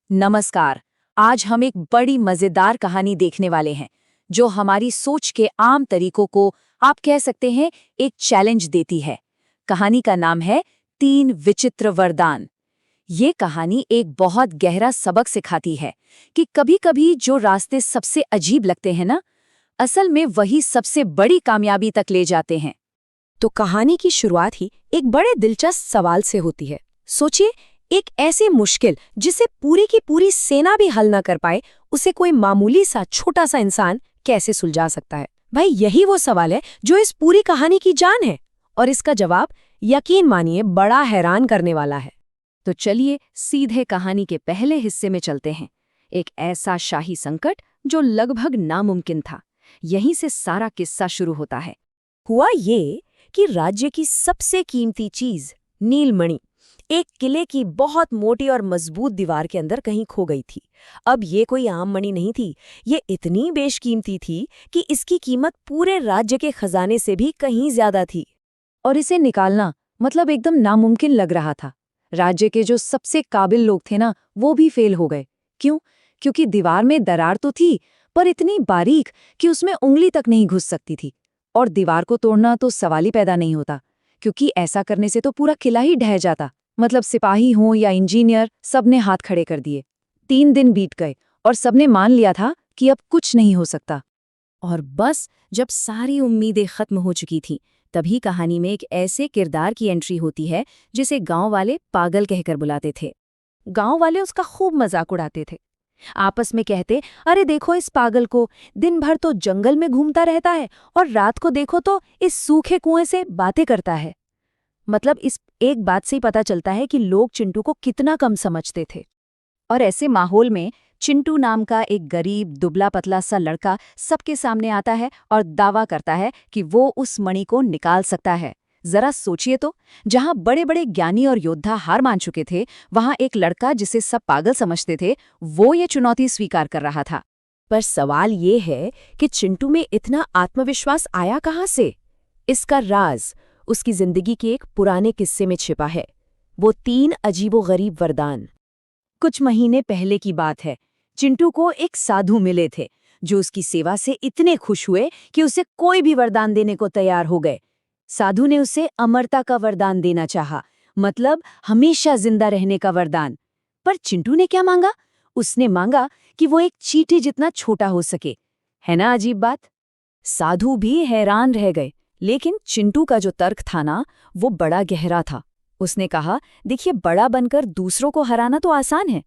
नमस्कार। आज हम एक बड़ी मजेदार कहानी देखने वाले हैं जो हमारी सोच के आम तरीकों को आप कह सकते हैं एक चैलेंज देती है। कहानी का नाम है 3 विचित्र वरदान। ये कहानी एक बहुत गहरा सबक सिखाती है कि कभी-कभी जो रास्ते सबसे अजीब लगते हैं ना, असल में वही सबसे बड़ी कामयाबी तक ले जाते हैं। तो कहानी की शुरुआत ही एक बड़े दिलचस्प सवाल से होती है। सोचिए, एक ऐसी मुश्किल जिसे पूरी की पूरी सेना भी हल न कर पाए, उसे कोई मामूली सा छोटा सा इंसान कैसे सुलझा सकता है? भाई, यही वो सवाल है जो इस पूरी कहानी की जान है, और इसका जवाब यकीन मानिए बड़ा हैरान करने वाला है। तो चलिए सीधे कहानी के पहले हिस्से में चलते हैं। एक ऐसा शाही संकट जो लगभग नामुमकिन था। यहीं से सारा किस्सा शुरू होता है। हुआ ये कि राज्य की सबसे कीमती चीज नीलमणि एक किले की बहुत मोटी और मजबूत दीवार के अंदर कहीं खो गई थी। अब ये कोई आम मणि नहीं थी, ये इतनी बेशकीमती थी कि इसकी कीमत पूरे राज्य के खजाने से भी कहीं ज्यादा थी। और इसे निकालना मतलब एकदम नामुमकिन लग रहा था। राज्य के जो सबसे काबिल लोग थे ना, वो भी फेल हो गए। क्यों? क्योंकि दीवार में दरार तो थी, पर इतनी बारीक कि उसमें उंगली तक नहीं घुस सकती थी। और दीवार को तोड़ना तो सवाल ही पैदा नहीं होता, क्योंकि ऐसा करने से तो पूरा किला ही ढह जाता। मतलब सिपाही हों या इंजीनियर, सबने हाथ खड़े कर दिए। 3 दिन बीत गए और सबने मान लिया था कि अब कुछ नहीं हो सकता। और बस जब सारी उम्मीदें खत्म हो चुकी थीं, तभी कहानी में एक ऐसे किरदार की एंट्री होती है जिसे गांव वाले पागल कहकर बुलाते थे। गांव वाले उसका खूब मजाक उड़ाते थे। आपस में कहते, अरे देखो इस पागल को, दिन भर तो जंगल में घूमता रहता है और रात को देखो तो इस सूखे कुएं से बातें करता है। मतलब इस एक बात से ही पता चलता है कि लोग चिंटू को कितना कम समझते थे। और ऐसे माहौल में चिंटू नाम का एक गरीब दुबला पतला सा लड़का सबके सामने आता है और दावा करता है कि वो उस मणि को निकाल सकता है। जरा सोचिए तो, जहां बड़े बड़े ज्ञानी और योद्धा हार मान चुके थे, वहां एक लड़का जिसे सब पागल समझते थे, वो ये चुनौती स्वीकार कर रहा था। पर सवाल ये है कि चिंटू में इतना आत्मविश्वास आया कहाँ से? इसका राज उसकी जिंदगी के एक पुराने किस्से में छिपा है। वो 3 अजीबोगरीब वरदान। कुछ महीने पहले की बात है। चिंटू को एक साधु मिले थे जो उसकी सेवा से इतने खुश हुए कि उसे कोई भी वरदान देने को तैयार हो गए। साधु ने उसे अमरता का वरदान देना चाहा, मतलब हमेशा जिंदा रहने का वरदान। पर चिंटू ने क्या मांगा? उसने मांगा कि वो एक चींटी जितना छोटा हो सके। है ना अजीब बात? साधु भी हैरान रह गए, लेकिन चिंटू का जो तर्क था ना, वो बड़ा गहरा था। उसने कहा, देखिए, बड़ा बनकर दूसरों को हराना तो आसान है,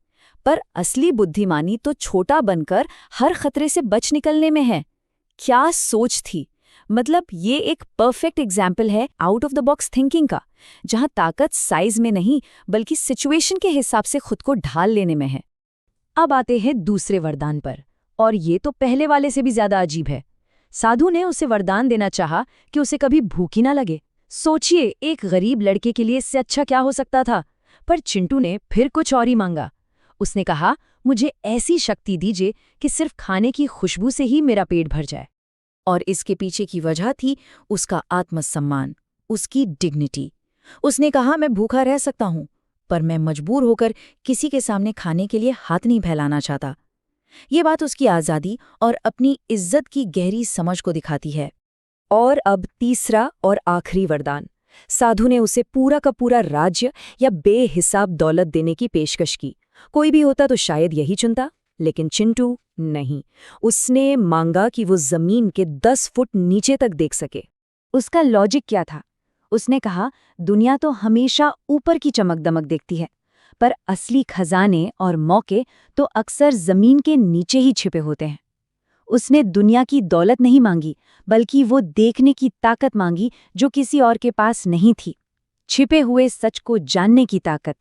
पर असली बुद्धिमानी तो छोटा बनकर हर खतरे से बच निकलने में है। क्या सोच थी! मतलब ये एक परफेक्ट एग्जाम्पल है out of the box thinking का, जहां ताकत साइज में नहीं बल्कि सिचुएशन के हिसाब से खुद को ढाल लेने में है। अब आते हैं दूसरे वरदान पर, और ये तो पहले वाले से भी ज्यादा अजीब है। साधु ने उसे वरदान देना चाहा कि उसे कभी भूख ही ना लगे। सोचिए, एक गरीब लड़के के लिए इससे अच्छा क्या हो सकता था? पर चिंटू ने फिर कुछ और ही मांगा। उसने कहा, मुझे ऐसी शक्ति दीजिए कि सिर्फ खाने की खुशबू से ही मेरा पेट भर जाए। और इसके पीछे की वजह थी उसका आत्मसम्मान, उसकी डिग्निटी। उसने कहा, मैं भूखा रह सकता हूं, पर मैं मजबूर होकर किसी के सामने खाने के लिए हाथ नहीं फैलाना चाहता। ये बात उसकी आज़ादी और अपनी इज्जत की गहरी समझ को दिखाती है। और अब तीसरा और आखिरी वरदान। साधु ने उसे पूरा का पूरा राज्य या बेहिसाब दौलत देने की पेशकश की। कोई भी होता तो शायद यही चुनता, लेकिन चिंटू नहीं। उसने मांगा कि वो जमीन के 10 फुट नीचे तक देख सके। उसका लॉजिक क्या था? उसने कहा, दुनिया तो हमेशा ऊपर की चमक दमक देखती है, पर असली खजाने और मौके तो अक्सर जमीन के नीचे ही छिपे होते हैं। उसने दुनिया की दौलत नहीं मांगी, बल्कि वो देखने की ताकत मांगी जो किसी और के पास नहीं थी, छिपे हुए सच को जानने की ताकत।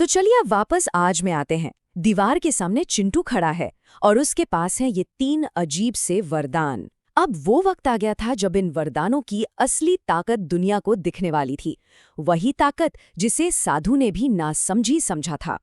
तो चलिए अब वापस आज में आते हैं। दीवार के सामने चिंटू खड़ा है और उसके पास हैं ये 3 अजीब से वरदान। अब वो वक्त आ गया था जब इन वरदानों की असली ताकत दुनिया को दिखने वाली थी। वही ताकत जिसे साधु ने भी नासमझी समझा था।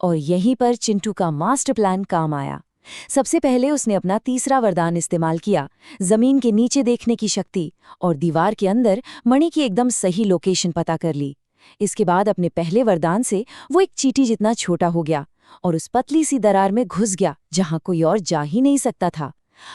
और यहीं पर चिंटू का मास्टर प्लान काम आया। सबसे पहले उसने अपना तीसरा वरदान इस्तेमाल किया, जमीन के नीचे देखने की शक्ति, और दीवार के अंदर मणि की एकदम सही लोकेशन पता कर ली। इसके बाद अपने पहले वरदान से वो एक चींटी जितना छोटा हो गया और उस पतली सी दरार में घुस गया जहां कोई और जा ही नहीं सकता था।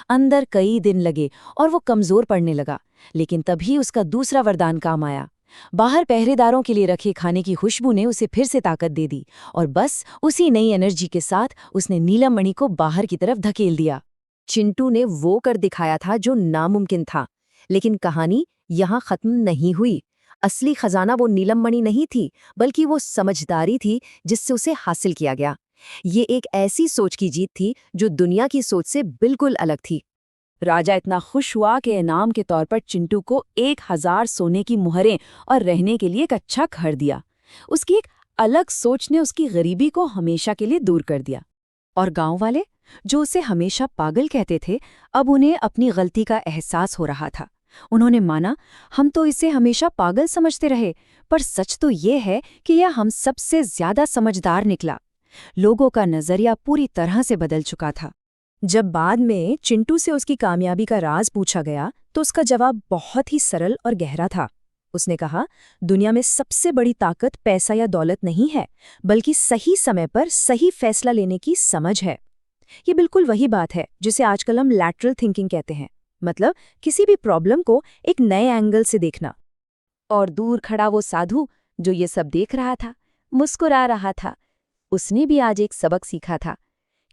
अंदर कई दिन लगे और वो कमजोर पड़ने लगा, लेकिन तभी उसका दूसरा वरदान काम आया। बाहर पहरेदारों के लिए रखे खाने की खुशबू ने उसे फिर से ताकत दे दी, और बस उसी नई एनर्जी के साथ उसने नीलम मणि को बाहर की तरफ धकेल दिया। चिंटू ने वो कर दिखाया था जो नामुमकिन था, लेकिन कहानी यहाँ खत्म नहीं हुई। असली खजाना वो नीलम मणि नहीं थी, बल्कि वो समझदारी थी जिससे उसे हासिल किया गया। ये एक ऐसी सोच की जीत थी जो दुनिया की सोच से बिल्कुल अलग थी। राजा इतना खुश हुआ कि इनाम के तौर पर चिंटू को 1000 सोने की मुहरें और रहने के लिए एक अच्छा घर दिया। उसकी एक अलग सोच ने उसकी गरीबी को हमेशा के लिए दूर कर दिया। और गांव वाले, जो उसे हमेशा पागल कहते थे, अब उन्हें अपनी गलती का एहसास हो रहा था। उन्होंने माना, हम तो इसे हमेशा पागल समझते रहे, पर सच तो ये है कि यह हम सबसे ज्यादा समझदार निकला। लोगों का नजरिया पूरी तरह से बदल चुका था। जब बाद में चिंटू से उसकी कामयाबी का राज पूछा गया तो उसका जवाब बहुत ही सरल और गहरा था। उसने कहा, दुनिया में सबसे बड़ी ताकत पैसा या दौलत नहीं है, बल्कि सही समय पर सही फैसला लेने की समझ है। ये बिल्कुल वही बात है जिसे आजकल हम लैटरल थिंकिंग कहते हैं, मतलब किसी भी प्रॉब्लम को एक नए एंगल से देखना। और दूर खड़ा वो साधु जो ये सब देख रहा था, मुस्कुरा रहा था, उसने भी आज एक सबक सीखा था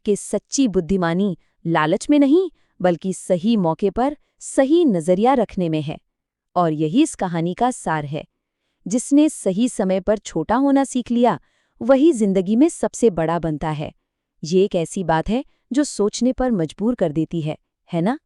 कि सच्ची बुद्धिमानी लालच में नहीं, बल्कि सही मौके पर सही नजरिया रखने में है। और यही इस कहानी का सार है। जिसने सही समय पर छोटा होना सीख लिया, वही जिंदगी में सबसे बड़ा बनता है। ये एक ऐसी बात है जो सोचने पर मजबूर कर देती है ना?